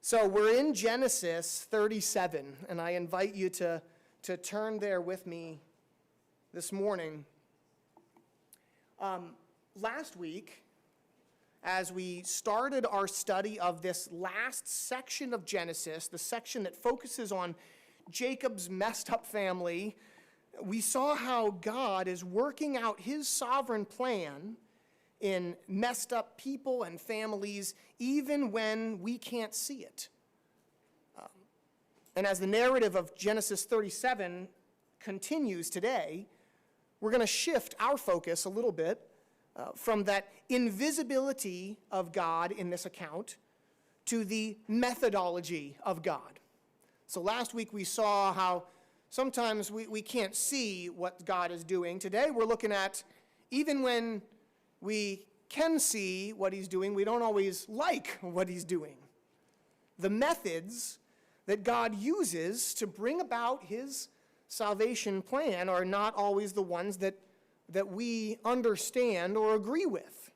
So we're in Genesis 37, and I invite you to turn there with me this morning. Last week, as we started our study of this last section of Genesis, the section that focuses on Jacob's messed up family, we saw how God is working out his sovereign plan in messed up people and families, even when we can't see it. And as the narrative of Genesis 37 continues today, we're going to shift our focus a little bit from that invisibility of God in this account to the methodology of God. So last week we saw how sometimes we can't see what God is doing. Today we're looking at, even when we can see what he's doing, we don't always like what he's doing. The methods that God uses to bring about his salvation plan are not always the ones that we understand or agree with.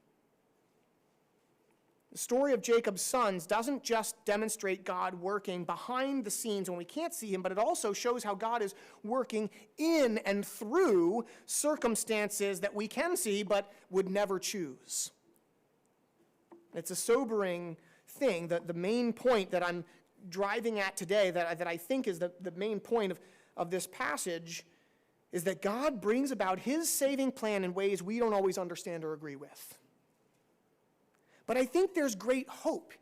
The story of Jacob's sons doesn't just demonstrate God working behind the scenes when we can't see him, but it also shows how God is working in and through circumstances that we can see but would never choose. It's a sobering thing. The main point that I'm driving at today, that I think is the main point of this passage, is that God brings about his saving plan in ways we don't always understand or agree with. But I think there's great hope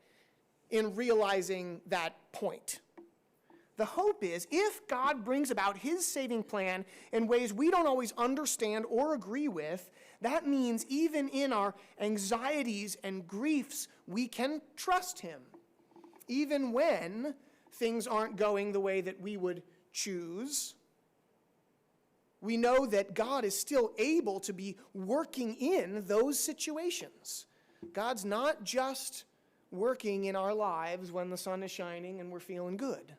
in realizing that point. The hope is, if God brings about his saving plan in ways we don't always understand or agree with, that means even in our anxieties and griefs, we can trust him. Even when things aren't going the way that we would choose, we know that God is still able to be working in those situations. God's not just working in our lives when the sun is shining and we're feeling good.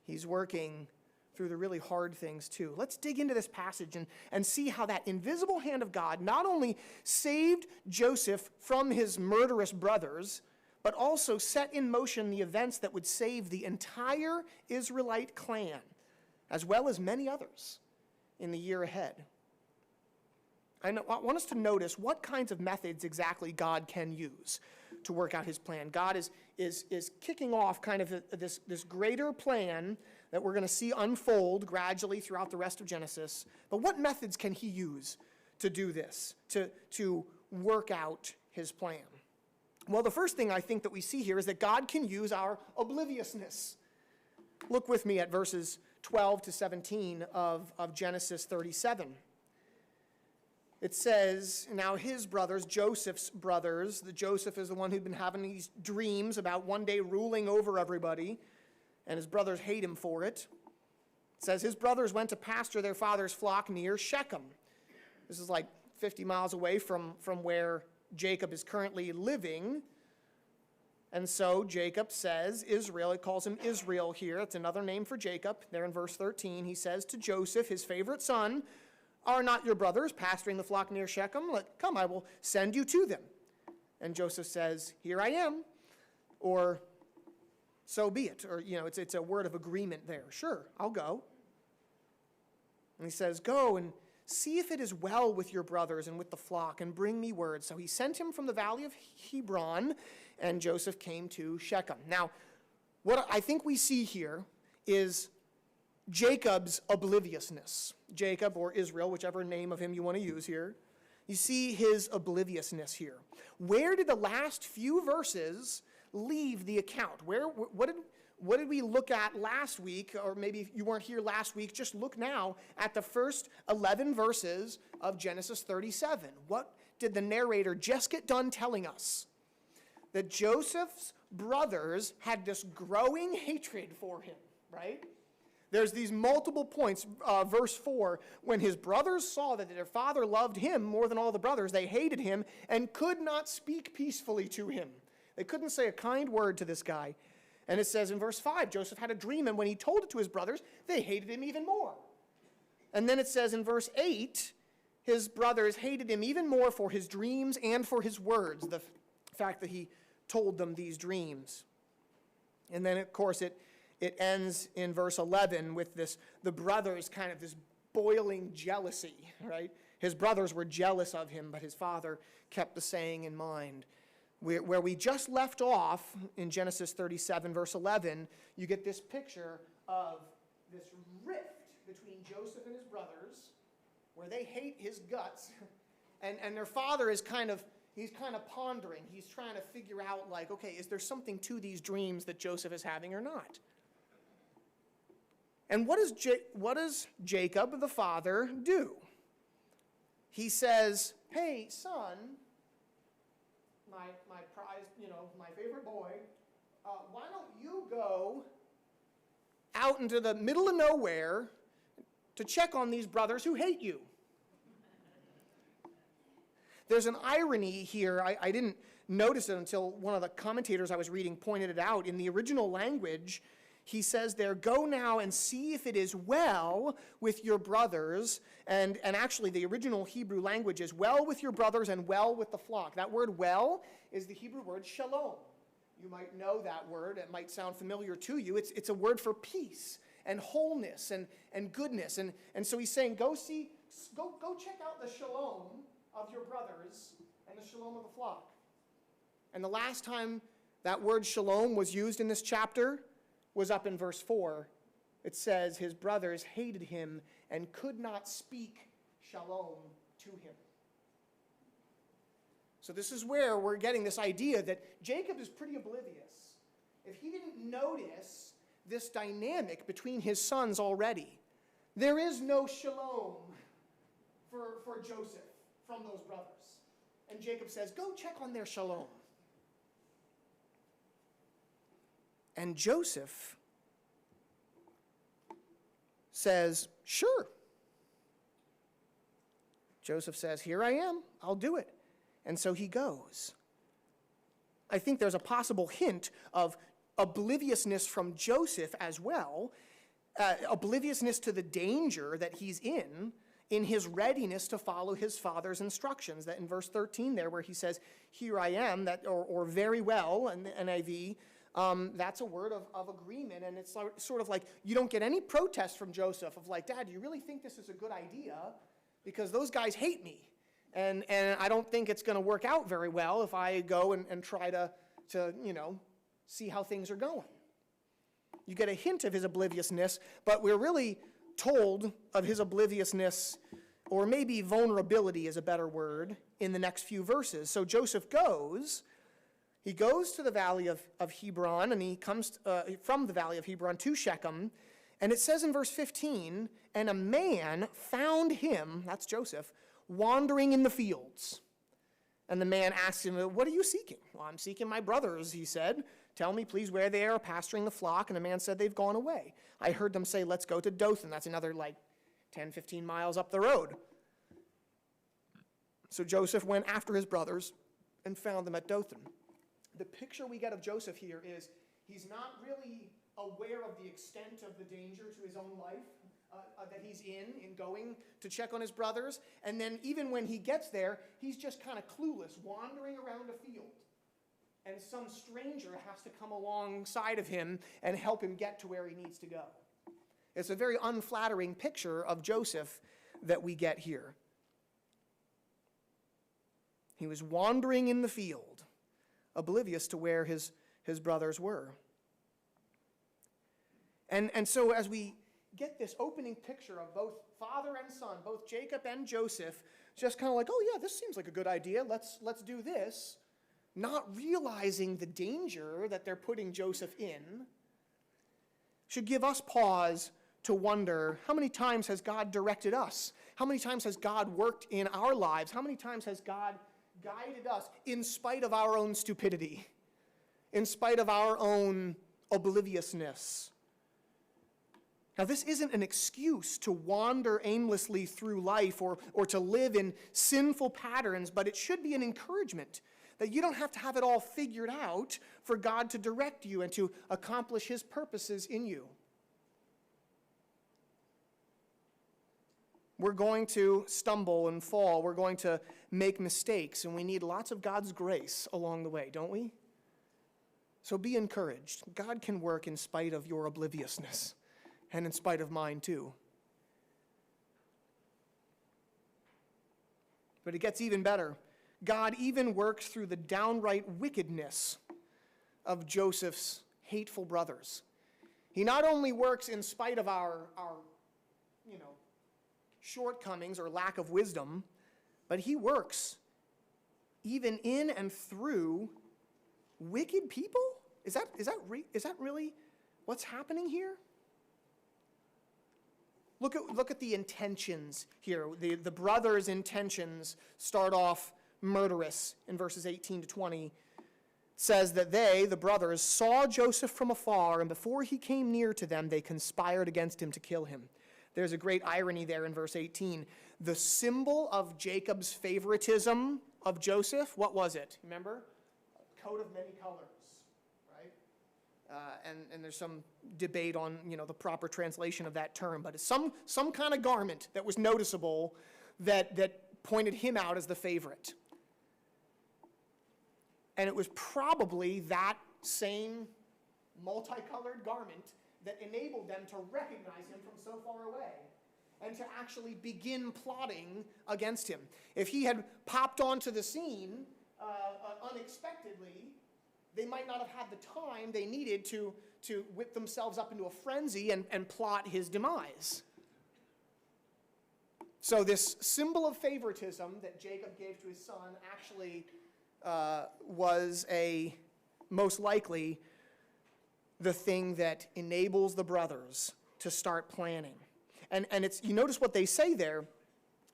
He's working through the really hard things too. Let's dig into this passage and see how that invisible hand of God not only saved Joseph from his murderous brothers, but also set in motion the events that would save the entire Israelite clan, as well as many others in the year ahead. I want us to notice what kinds of methods exactly God can use to work out his plan. God is kicking off kind of this greater plan that we're going to see unfold gradually throughout the rest of Genesis. But what methods can he use to do this, to work out his plan? Well, the first thing I think that we see here is that God can use our obliviousness. Look with me at verses 12 to 17 of Genesis 37. It says, now his brothers, Joseph's brothers, Joseph is the one who'd been having these dreams about one day ruling over everybody, and his brothers hate him for it. It says his brothers went to pasture their father's flock near Shechem. This is like 50 miles away from where Jacob is currently living. And so Jacob says, Israel, it calls him Israel here. It's another name for Jacob. There in verse 13, he says to Joseph, his favorite son, are not your brothers pasturing the flock near Shechem? Come, I will send you to them. And Joseph says, here I am. Or, so be it. Or, it's a word of agreement there. Sure, I'll go. And he says, go and see if it is well with your brothers and with the flock, and bring me word. So he sent him from the valley of Hebron, and Joseph came to Shechem. Now, what I think we see here is Jacob's obliviousness. Jacob or Israel, whichever name of him you want to use here. You see his obliviousness here. Where did the last few verses leave the account? What did we look at last week? Or maybe if you weren't here last week, just look now at the first 11 verses of Genesis 37. What did the narrator just get done telling us? That Joseph's brothers had this growing hatred for him, right? There's these multiple points. Verse 4, when his brothers saw that their father loved him more than all the brothers, they hated him and could not speak peacefully to him. They couldn't say a kind word to this guy. And it says in verse 5, Joseph had a dream, and when he told it to his brothers, they hated him even more. And then it says in verse 8, his brothers hated him even more for his dreams and for his words, the fact that he told them these dreams. And then, of course, it ends in verse 11 with the brothers kind of this boiling jealousy, right? His brothers were jealous of him, but his father kept the saying in mind. Where we just left off in Genesis 37, verse 11, you get this picture of this rift between Joseph and his brothers, where they hate his guts, and their father is he's kind of pondering. He's trying to figure out, like, okay, is there something to these dreams that Joseph is having or not? And what does Jacob, the father, do? He says, hey, son, my prized, my favorite boy, why don't you go out into the middle of nowhere to check on these brothers who hate you? There's an irony here. I didn't notice it until one of the commentators I was reading pointed it out. In the original language, he says there, go now and see if it is well with your brothers. And actually, the original Hebrew language is well with your brothers and well with the flock. That word well is the Hebrew word shalom. You might know that word. It might sound familiar to you. It's a word for peace and wholeness and goodness. And so he's saying, go check out the shalom of your brothers and the shalom of the flock. And the last time that word shalom was used in this chapter was up in verse 4. It says his brothers hated him and could not speak shalom to him. So this is where we're getting this idea that Jacob is pretty oblivious. If he didn't notice this dynamic between his sons already, there is no shalom for Joseph from those brothers. And Jacob says, go check on their shalom. And Joseph says, sure. Joseph says, here I am, I'll do it. And so he goes. I think there's a possible hint of obliviousness from Joseph as well, obliviousness to the danger that he's in his readiness to follow his father's instructions. That in verse 13 there, where he says, here I am, that or very well in the NIV, that's a word of agreement, and it's sort of like you don't get any protest from Joseph of like, Dad, do you really think this is a good idea? Because those guys hate me, and I don't think it's going to work out very well if I go and try to see how things are going. You get a hint of his obliviousness, but we're really told of his obliviousness, or maybe vulnerability is a better word, in the next few verses. So Joseph goes. He goes to the valley of Hebron, and he comes from the valley of Hebron to Shechem. And it says in verse 15, and a man found him, that's Joseph, wandering in the fields. And the man asked him, what are you seeking? Well, I'm seeking my brothers, he said. Tell me, please, where they are pasturing the flock. And the man said, they've gone away. I heard them say, let's go to Dothan. That's another 10, 15 miles up the road. So Joseph went after his brothers and found them at Dothan. The picture we get of Joseph here is he's not really aware of the extent of the danger to his own life that he's in going to check on his brothers. And then even when he gets there, he's just kind of clueless, wandering around a field. And some stranger has to come alongside of him and help him get to where he needs to go. It's a very unflattering picture of Joseph that we get here. He was wandering in the field, oblivious to where his brothers were. And so as we get this opening picture of both father and son, both Jacob and Joseph, just kind of like, oh yeah, this seems like a good idea, let's do this, not realizing the danger that they're putting Joseph in, should give us pause to wonder, how many times has God directed us? How many times has God worked in our lives? How many times has God guided us in spite of our own stupidity, in spite of our own obliviousness? Now, this isn't an excuse to wander aimlessly through life or to live in sinful patterns, but it should be an encouragement that you don't have to have it all figured out for God to direct you and to accomplish his purposes in you. We're going to stumble and fall. We're going to make mistakes, and we need lots of God's grace along the way, don't we? So be encouraged. God can work in spite of your obliviousness and in spite of mine too. But it gets even better. God even works through the downright wickedness of Joseph's hateful brothers. He not only works in spite of our shortcomings or lack of wisdom, but he works even in and through wicked people? Is that really what's happening here? Look at the intentions here. The brothers' intentions start off murderous in verses 18 to 20. It says that they, the brothers, saw Joseph from afar, and before he came near to them, they conspired against him to kill him. There's a great irony there in verse 18. The symbol of Jacob's favoritism of Joseph, what was it? Remember? A coat of many colors, right? And there's some debate on the proper translation of that term, but it's some kind of garment that was noticeable that pointed him out as the favorite. And it was probably that same multicolored garment that enabled them to recognize him from so far away and to actually begin plotting against him. If he had popped onto the scene unexpectedly, they might not have had the time they needed to whip themselves up into a frenzy and plot his demise. So this symbol of favoritism that Jacob gave to his son actually was most likely the thing that enables the brothers to start planning. And you notice what they say there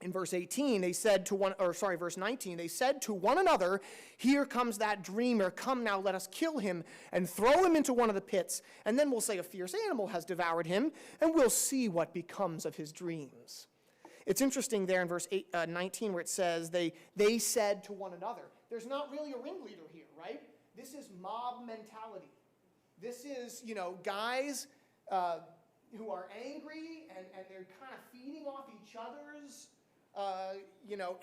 in verse 18. They said verse 19, they said to one another, "Here comes that dreamer. Come now, let us kill him and throw him into one of the pits. And then we'll say a fierce animal has devoured him, and we'll see what becomes of his dreams." It's interesting there in verse 19 where it says they said to one another. There's not really a ringleader here, right? This is mob mentality. This is, guys who are angry and they're kind of feeding off each other's,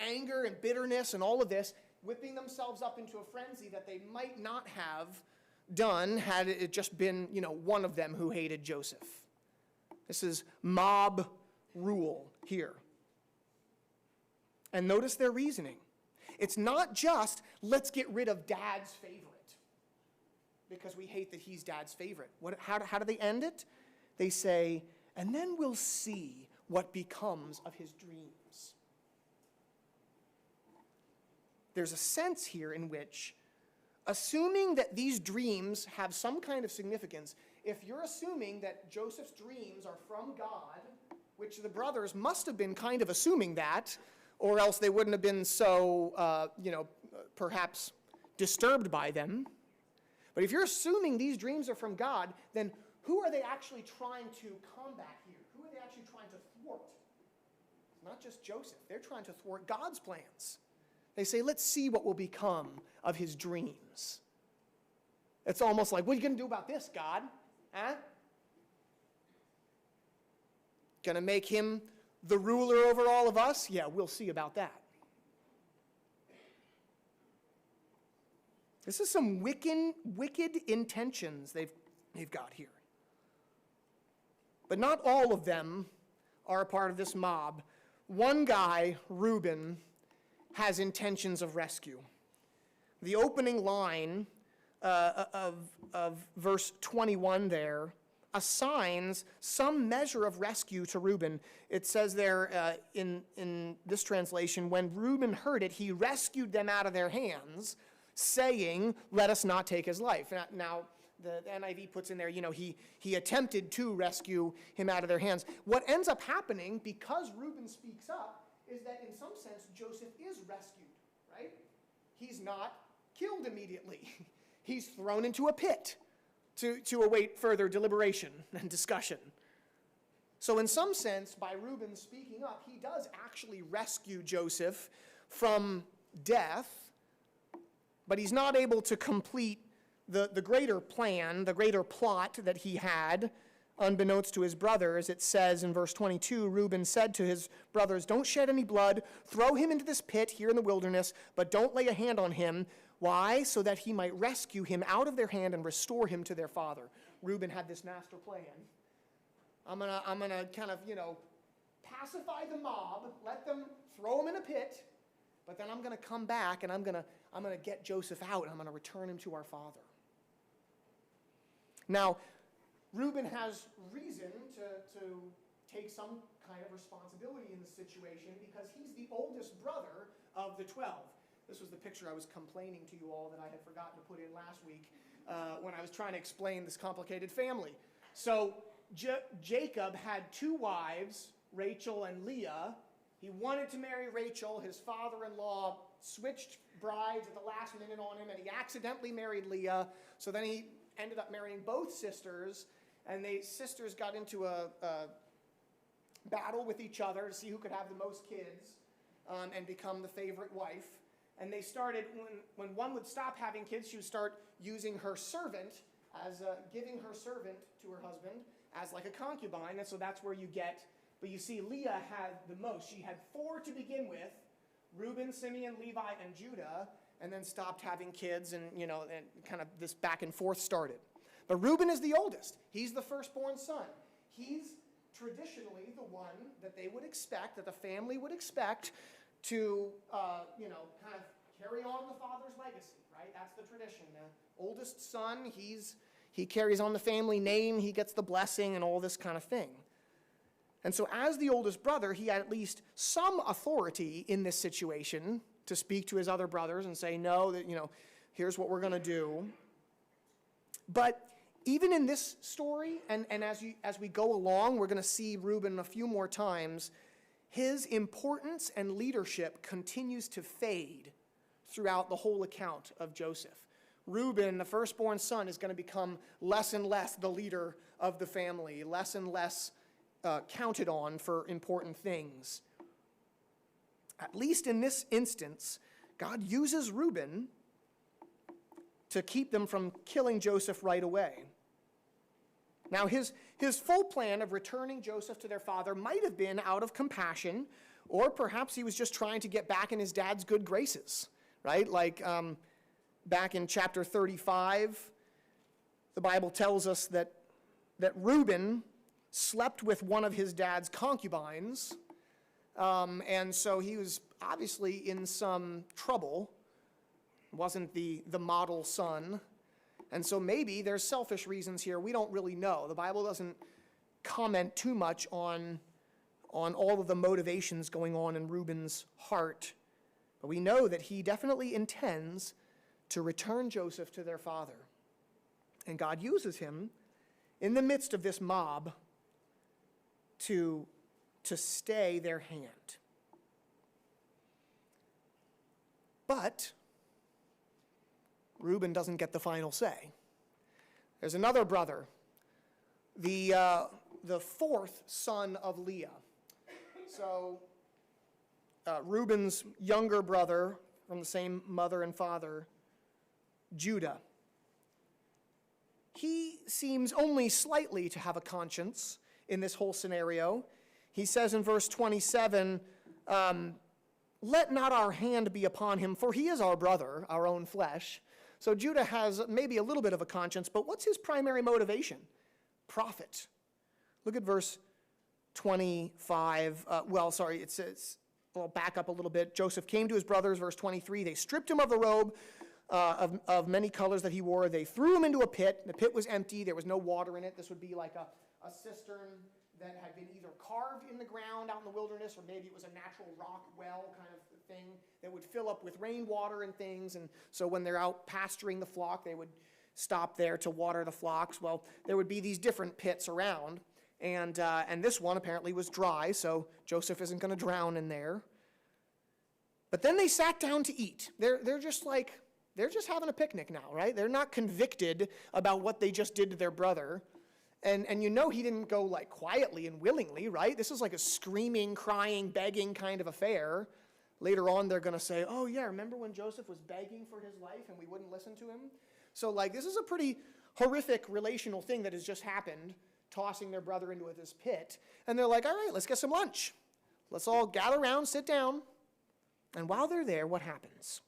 anger and bitterness and all of this, whipping themselves up into a frenzy that they might not have done had it just been, one of them who hated Joseph. This is mob rule here. And notice their reasoning. It's not just, let's get rid of Dad's favorite because we hate that he's Dad's favorite. How do they end it? They say, and then we'll see what becomes of his dreams. There's a sense here in which, assuming that these dreams have some kind of significance, if you're assuming that Joseph's dreams are from God, which the brothers must have been kind of assuming that, or else they wouldn't have been so, perhaps disturbed by them. But if you're assuming these dreams are from God, then who are they actually trying to combat here? Who are they actually trying to thwart? It's not just Joseph. They're trying to thwart God's plans. They say, let's see what will become of his dreams. It's almost like, what are you going to do about this, God? Huh? Going to make him the ruler over all of us? Yeah, we'll see about that. This is some wicked intentions they've got here. But not all of them are a part of this mob. One guy, Reuben, has intentions of rescue. The opening line of verse 21 there assigns some measure of rescue to Reuben. It says there in this translation, when Reuben heard it, he rescued them out of their hands, saying, let us not take his life. Now the NIV puts in there, he attempted to rescue him out of their hands. What ends up happening, because Reuben speaks up, is that in some sense Joseph is rescued, right? He's not killed immediately. He's thrown into a pit to await further deliberation and discussion. So in some sense, by Reuben speaking up, he does actually rescue Joseph from death, but he's not able to complete the greater plan, the greater plot that he had, unbeknownst to his brothers. It says in verse 22, Reuben said to his brothers, don't shed any blood, throw him into this pit here in the wilderness, but don't lay a hand on him. Why? So that he might rescue him out of their hand and restore him to their father. Reuben had this master plan. I'm gonna kind of, pacify the mob, let them throw him in a pit, but then I'm gonna come back and I'm gonna get Joseph out and I'm gonna return him to our father. Now, Reuben has reason to take some kind of responsibility in the situation because he's the oldest brother of the 12. This was the picture I was complaining to you all that I had forgotten to put in last week when I was trying to explain this complicated family. So Jacob had 2 wives, Rachel and Leah. He wanted to marry Rachel. His father-in-law switched brides at the last minute on him, and he accidentally married Leah. So then he ended up marrying both sisters, and the sisters got into a battle with each other to see who could have the most kids and become the favorite wife. And they started, when one would stop having kids, she would start using her servant as giving her servant to her husband as like a concubine. And so that's where you get, but you see Leah had the most. She had 4 to begin with, Reuben, Simeon, Levi, and Judah, and then stopped having kids and, and kind of this back and forth started. But Reuben is the oldest. He's the firstborn son. He's traditionally the one that they would expect, that the family would expect to, kind of carry on the father's legacy, right? That's the tradition. The oldest son, he carries on the family name, he gets the blessing and all this kind of thing. And so as the oldest brother, he had at least some authority in this situation to speak to his other brothers and say, no, that, here's what we're going to do. But even in this story, and as we go along, we're going to see Reuben a few more times, his importance and leadership continues to fade throughout the whole account of Joseph. Reuben, the firstborn son, is going to become less and less the leader of the family, less and less counted on for important things. At least in this instance, God uses Reuben to keep them from killing Joseph right away. Now, his full plan of returning Joseph to their father might have been out of compassion, or perhaps he was just trying to get back in his dad's good graces, right? Like back in chapter 35, the Bible tells us that Reuben slept with one of his dad's concubines, and so he was obviously in some trouble. Wasn't the model son. And so maybe there's selfish reasons here. We don't really know. The Bible doesn't comment too much on all of the motivations going on in Reuben's heart. But we know that he definitely intends to return Joseph to their father. And God uses him in the midst of this mob to stay their hand. But Reuben doesn't get the final say. There's another brother, the 4th son of Leah. So Reuben's younger brother from the same mother and father, Judah. He seems only slightly to have a conscience in this whole scenario. He says in verse 27, let not our hand be upon him, for he is our brother, our own flesh. So Judah has maybe a little bit of a conscience, but what's his primary motivation? Profit. Look at verse 25. It says, I'll back up a little bit. Joseph came to his brothers, verse 23. They stripped him of the robe of many colors that he wore. They threw him into a pit. The pit was empty. There was no water in it. This would be like a cistern that had been either carved in the ground out in the wilderness, or maybe it was a natural rock well kind of thing that would fill up with rainwater and things. And so when they're out pasturing the flock, they would stop there to water the flocks. Well, there would be these different pits around, and this one apparently was dry, so Joseph isn't going to drown in there. But then they sat down to eat. They're just having a picnic now, right? They're not convicted about what they just did to their brother. And he didn't go like quietly and willingly, right? This is like a screaming, crying, begging kind of affair. Later on, they're going to say, oh yeah, remember when Joseph was begging for his life and we wouldn't listen to him? So this is a pretty horrific relational thing that has just happened, tossing their brother into this pit. And they're like, all right, let's get some lunch. Let's all gather around, sit down. And while they're there, what happens?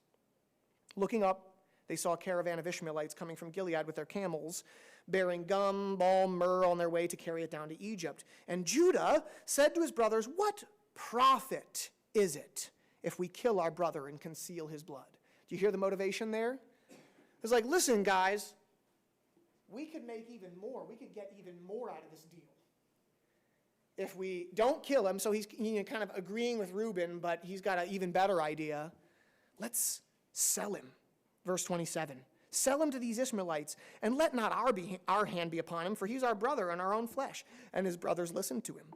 Looking up they saw a caravan of Ishmaelites coming from Gilead with their camels, bearing gum, balm, myrrh on their way to carry it down to Egypt. And Judah said to his brothers, "What profit is it if we kill our brother and conceal his blood?" Do you hear the motivation there? It's like, listen, guys, we could make even more. We could get even more out of this deal if we don't kill him. So he's kind of agreeing with Reuben, but he's got an even better idea. Let's sell him. Verse 27. Sell him to these Ishmaelites, and let not our hand be upon him, for he's our brother and our own flesh. And his brothers listened to him.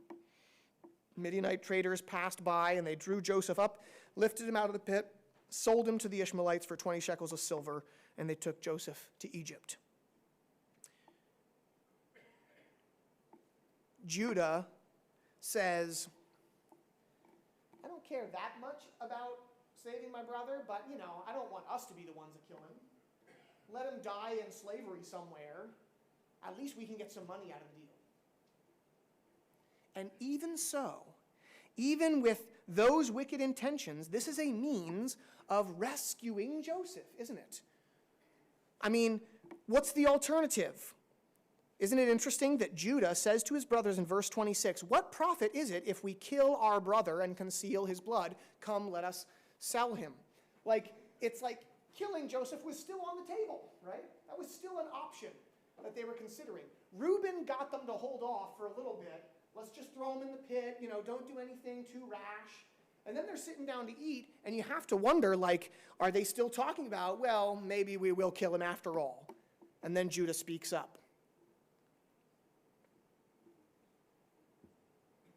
Midianite traders passed by, and they drew Joseph up, lifted him out of the pit, sold him to the Ishmaelites for 20 shekels of silver, and they took Joseph to Egypt. Judah says, I don't care that much about saving my brother, but, I don't want us to be the ones that kill him. Let him die in slavery somewhere. At least we can get some money out of the deal. And even so, even with those wicked intentions, this is a means of rescuing Joseph, isn't it? I mean, what's the alternative? Isn't it interesting that Judah says to his brothers in verse 26, "What profit is it if we kill our brother and conceal his blood? Come, let us sell him." It's like killing Joseph was still on the table, right? That was still an option that they were considering. Reuben got them to hold off for a little bit. Let's just throw him in the pit, don't do anything too rash. And then they're sitting down to eat, and you have to wonder, are they still talking about, well, maybe we will kill him after all? And then Judah speaks up.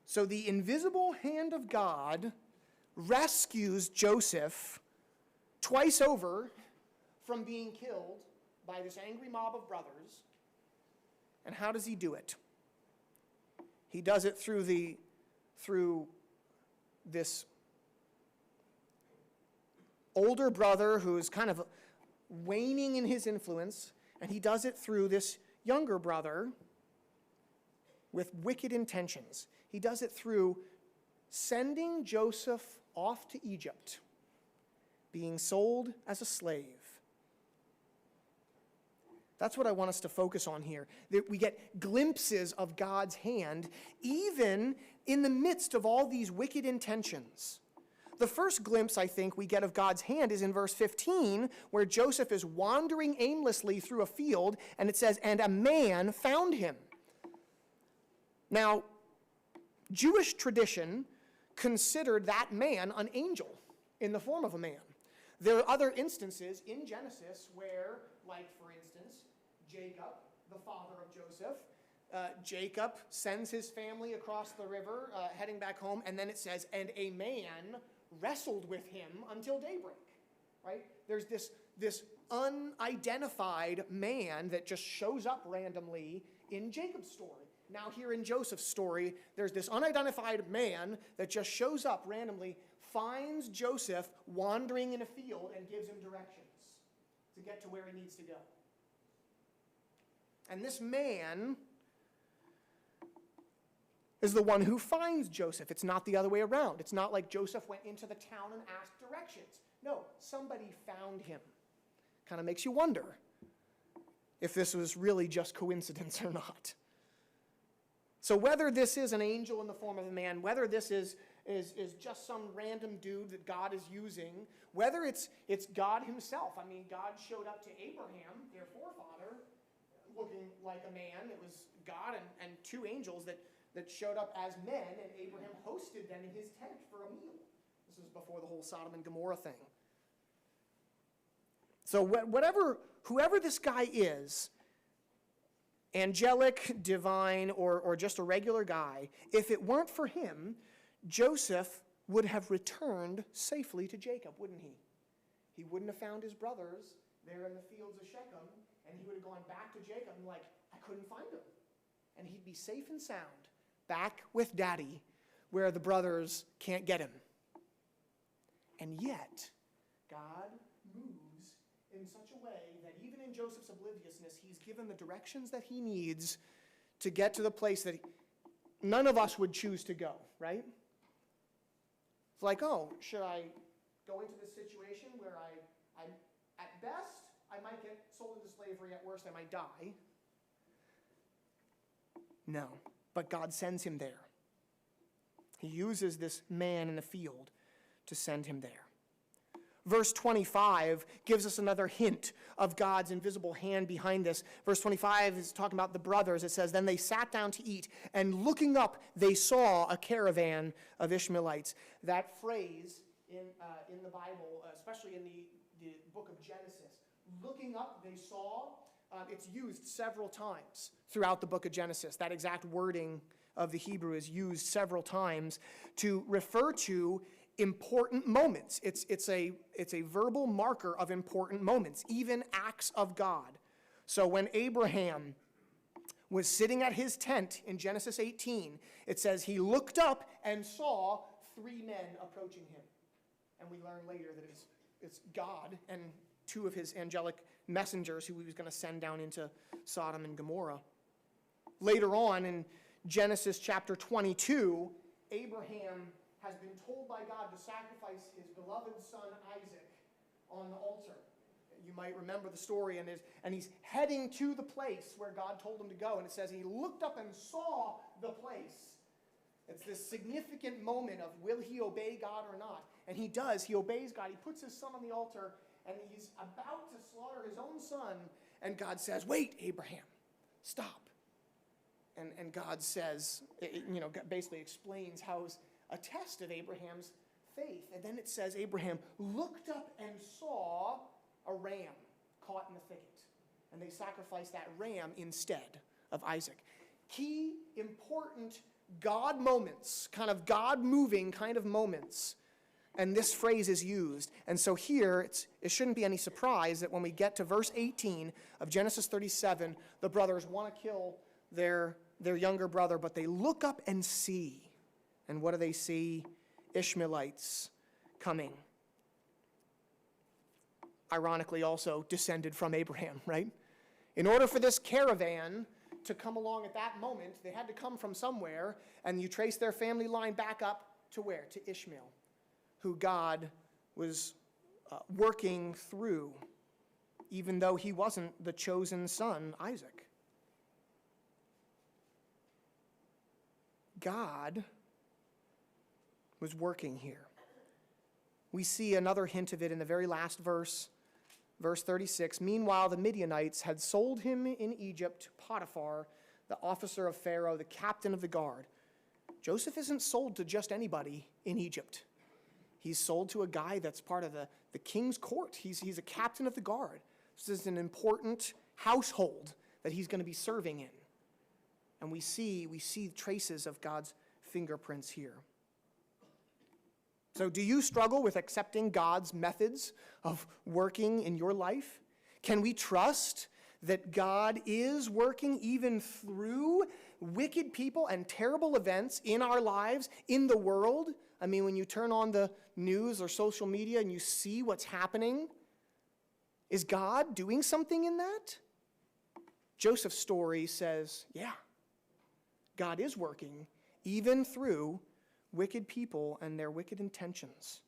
So the invisible hand of God rescues Joseph twice over from being killed by this angry mob of brothers. And how does he do it? He does it through this older brother who is kind of waning in his influence, and he does it through this younger brother with wicked intentions. He does it through sending Joseph off to Egypt, being sold as a slave. That's what I want us to focus on here, that we get glimpses of God's hand even in the midst of all these wicked intentions. The first glimpse, I think, we get of God's hand is in verse 15, where Joseph is wandering aimlessly through a field, and it says, "And a man found him." Now, Jewish tradition considered that man an angel in the form of a man. There are other instances in Genesis where, for instance, Jacob, the father of Joseph, Jacob sends his family across the river, heading back home, and then it says, "And a man wrestled with him until daybreak," right? There's this unidentified man that just shows up randomly in Jacob's story. Now here in Joseph's story, there's this unidentified man that just shows up randomly, finds Joseph wandering in a field, and gives him directions to get to where he needs to go. And this man is the one who finds Joseph. It's not the other way around. It's not like Joseph went into the town and asked directions. No, somebody found him. Kind of makes you wonder if this was really just coincidence or not. So whether this is an angel in the form of a man, whether this is just some random dude that God is using, whether it's God himself. I mean, God showed up to Abraham, their forefather, looking like a man. It was God and two angels that showed up as men, and Abraham hosted them in his tent for a meal. This was before the whole Sodom and Gomorrah thing. So whoever this guy is, angelic, divine, or just a regular guy, if it weren't for him, Joseph would have returned safely to Jacob, wouldn't he? He wouldn't have found his brothers there in the fields of Shechem, and he would have gone back to Jacob and I couldn't find him. And he'd be safe and sound, back with Daddy, where the brothers can't get him. And yet, God moves in such a way that even in Joseph's obliviousness, he's given the directions that he needs to get to the place that none of us would choose to go, right? It's should I go into this situation where at best, I I might get sold into slavery. At worst, I might die. No, but God sends him there. He uses this man in the field to send him there. Verse 25 gives us another hint of God's invisible hand behind this. Verse 25 is talking about the brothers. It says, then they sat down to eat, and looking up, they saw a caravan of Ishmaelites. That phrase in the Bible, especially in the book of Genesis, looking up, they saw, it's used several times throughout the book of Genesis. That exact wording of the Hebrew is used several times to refer to important moments. It's a verbal marker of important moments, even acts of God. So when Abraham was sitting at his tent in Genesis 18, it says he looked up and saw 3 men approaching him. And we learn later that it's God and 2 of his angelic messengers who he was going to send down into Sodom and Gomorrah. Later on in Genesis chapter 22, Abraham has been told by God to sacrifice his beloved son Isaac on the altar. You might remember the story, and he's heading to the place where God told him to go, and it says he looked up and saw the place. It's this significant moment of will he obey God or not? And he does. He obeys God. He puts his son on the altar, and he's about to slaughter his own son, and God says, wait, Abraham, stop. And God says, basically explains how it's a test of Abraham's faith. And then it says Abraham looked up and saw a ram caught in the thicket. And they sacrificed that ram instead of Isaac. Key, important God moments, kind of God moving kind of moments. And this phrase is used. And so here, it shouldn't be any surprise that when we get to verse 18 of Genesis 37, the brothers want to kill their younger brother, but they look up and see. And what do they see? Ishmaelites coming. Ironically, also descended from Abraham, right? In order for this caravan to come along at that moment, they had to come from somewhere, and you trace their family line back up to where? To Ishmael, who God was working through, even though he wasn't the chosen son, Isaac. God was working here. We see another hint of it in the very last verse, verse 36. Meanwhile, the Midianites had sold him in Egypt to Potiphar, the officer of Pharaoh, the captain of the guard. Joseph isn't sold to just anybody in Egypt. He's sold to a guy that's part of the king's court. He's a captain of the guard. This is an important household that he's going to be serving in. And we see traces of God's fingerprints here. So do you struggle with accepting God's methods of working in your life? Can we trust that God is working even through wicked people and terrible events in our lives, in the world? I mean, when you turn on the news or social media and you see what's happening, is God doing something in that? Joseph's story says, yeah, God is working even through wicked people and their wicked intentions.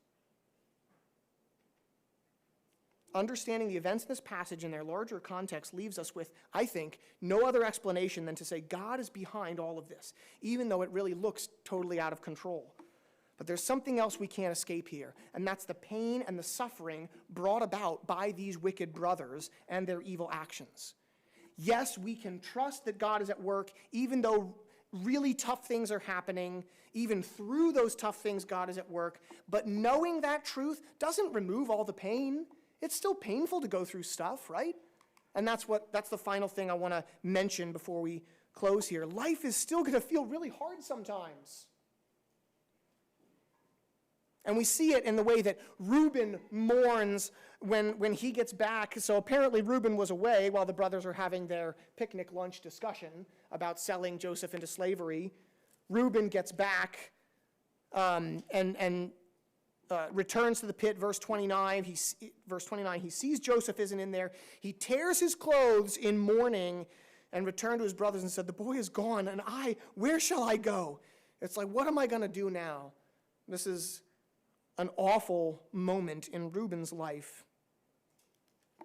Understanding the events in this passage in their larger context leaves us with, I think, no other explanation than to say God is behind all of this, even though it really looks totally out of control. But there's something else we can't escape here, and that's the pain and the suffering brought about by these wicked brothers and their evil actions. Yes, we can trust that God is at work, even though really tough things are happening. Even through those tough things, God is at work. But knowing that truth doesn't remove all the pain. It's still painful to go through stuff, right? And that's the final thing I want to mention before we close here. Life is still going to feel really hard sometimes. And we see it in the way that Reuben mourns when he gets back. So apparently Reuben was away while the brothers are having their picnic lunch discussion about selling Joseph into slavery. Reuben gets back and returns to the pit. Verse 29, he sees Joseph isn't in there. He tears his clothes in mourning and returned to his brothers and said, the boy is gone, and where shall I go? It's like, what am I going to do now? This is an awful moment in Reuben's life.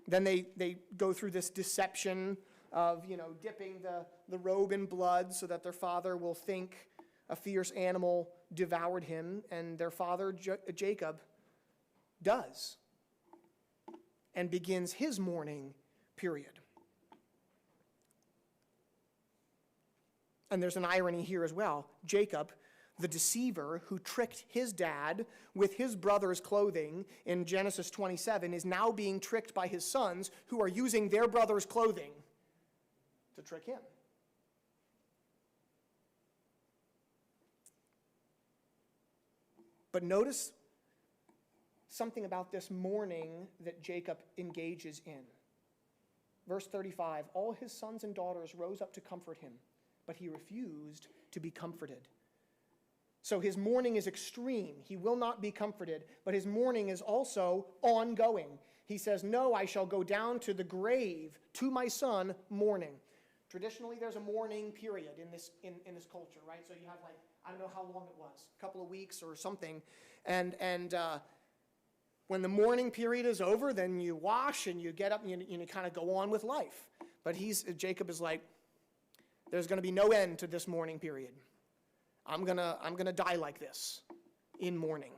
Then they go through this deception of, dipping the robe in blood so that their father will think a fierce animal devoured him, and their father, Jacob, does and begins his mourning period. And there's an irony here as well. Jacob, the deceiver who tricked his dad with his brother's clothing in Genesis 27, is now being tricked by his sons who are using their brother's clothing to trick him. But notice something about this mourning that Jacob engages in. Verse 35, all his sons and daughters rose up to comfort him, but he refused to be comforted. So his mourning is extreme. He will not be comforted, but his mourning is also ongoing. He says, no, I shall go down to the grave to my son mourning. Traditionally, there's a mourning period in this culture, right? So you have I don't know how long it was, a couple of weeks or something. And when the mourning period is over, then you wash and you get up and you kind of go on with life. But Jacob is like, there's going to be no end to this mourning period. I'm gonna die like this in mourning.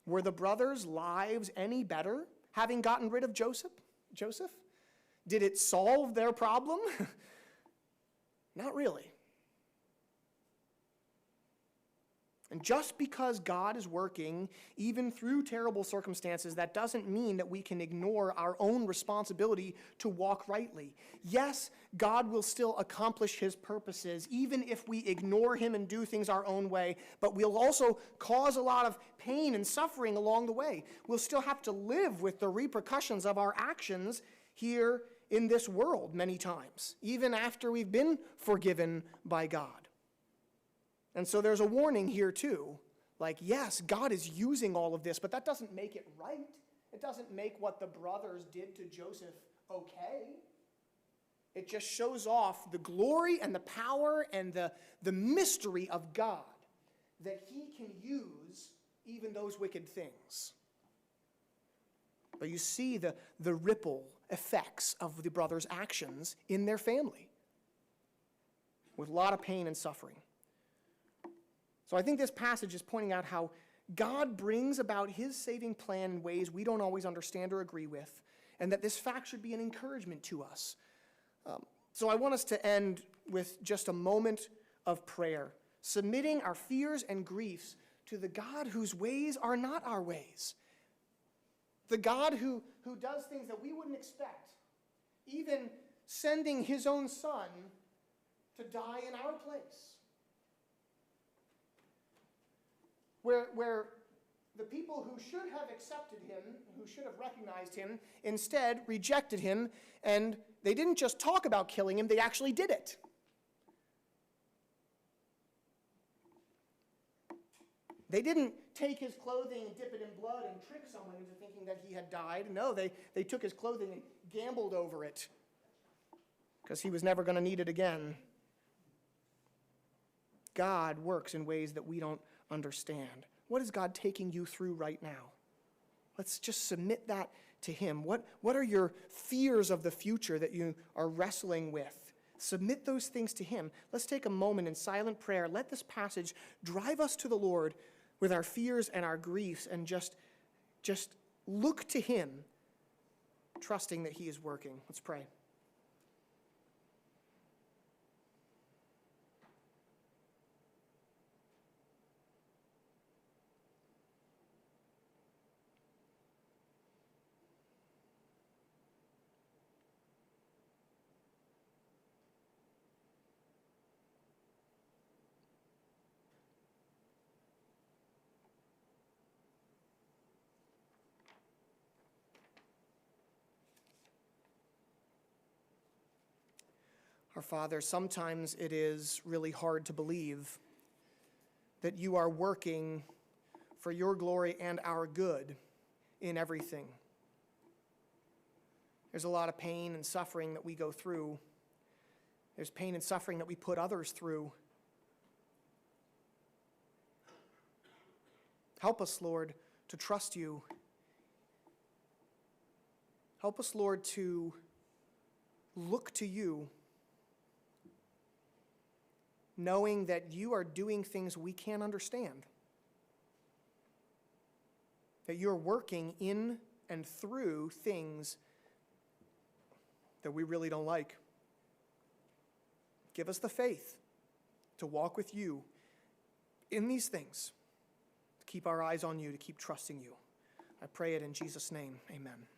Were the brothers' lives any better having gotten rid of Joseph? Did it solve their problem? Not really. And just because God is working, even through terrible circumstances, that doesn't mean that we can ignore our own responsibility to walk rightly. Yes, God will still accomplish his purposes, even if we ignore him and do things our own way, but we'll also cause a lot of pain and suffering along the way. We'll still have to live with the repercussions of our actions here in this world many times, even after we've been forgiven by God. And so there's a warning here too. Yes, God is using all of this, but that doesn't make it right. It doesn't make what the brothers did to Joseph okay. It just shows off the glory and the power and the mystery of God, that he can use even those wicked things. But you see the ripple effects of the brothers' actions in their family with a lot of pain and suffering. So I think this passage is pointing out how God brings about his saving plan in ways we don't always understand or agree with, and that this fact should be an encouragement to us. So I want us to end with just a moment of prayer, submitting our fears and griefs to the God whose ways are not our ways, the God who does things that we wouldn't expect, even sending his own son to die in our place. Where the people who should have accepted him, who should have recognized him, instead rejected him, and they didn't just talk about killing him, they actually did it. They didn't take his clothing and dip it in blood and trick someone into thinking that he had died. No, they took his clothing and gambled over it because he was never going to need it again. God works in ways that we don't understand. What is God taking you through right now? Let's just submit that to him. What are your fears of the future that you are wrestling with? Submit those things to him. Let's take a moment in silent prayer. Let this passage drive us to the Lord with our fears and our griefs, and just look to him, trusting that he is working. Let's pray. Our Father, sometimes it is really hard to believe that you are working for your glory and our good in everything. There's a lot of pain and suffering that we go through. There's pain and suffering that we put others through. Help us, Lord, to trust you Help us, Lord, to look to you, knowing that you are doing things we can't understand, that you're working in and through things that we really don't like. Give us the faith to walk with you in these things, to keep our eyes on you, to keep trusting you. I pray it in Jesus' name. Amen.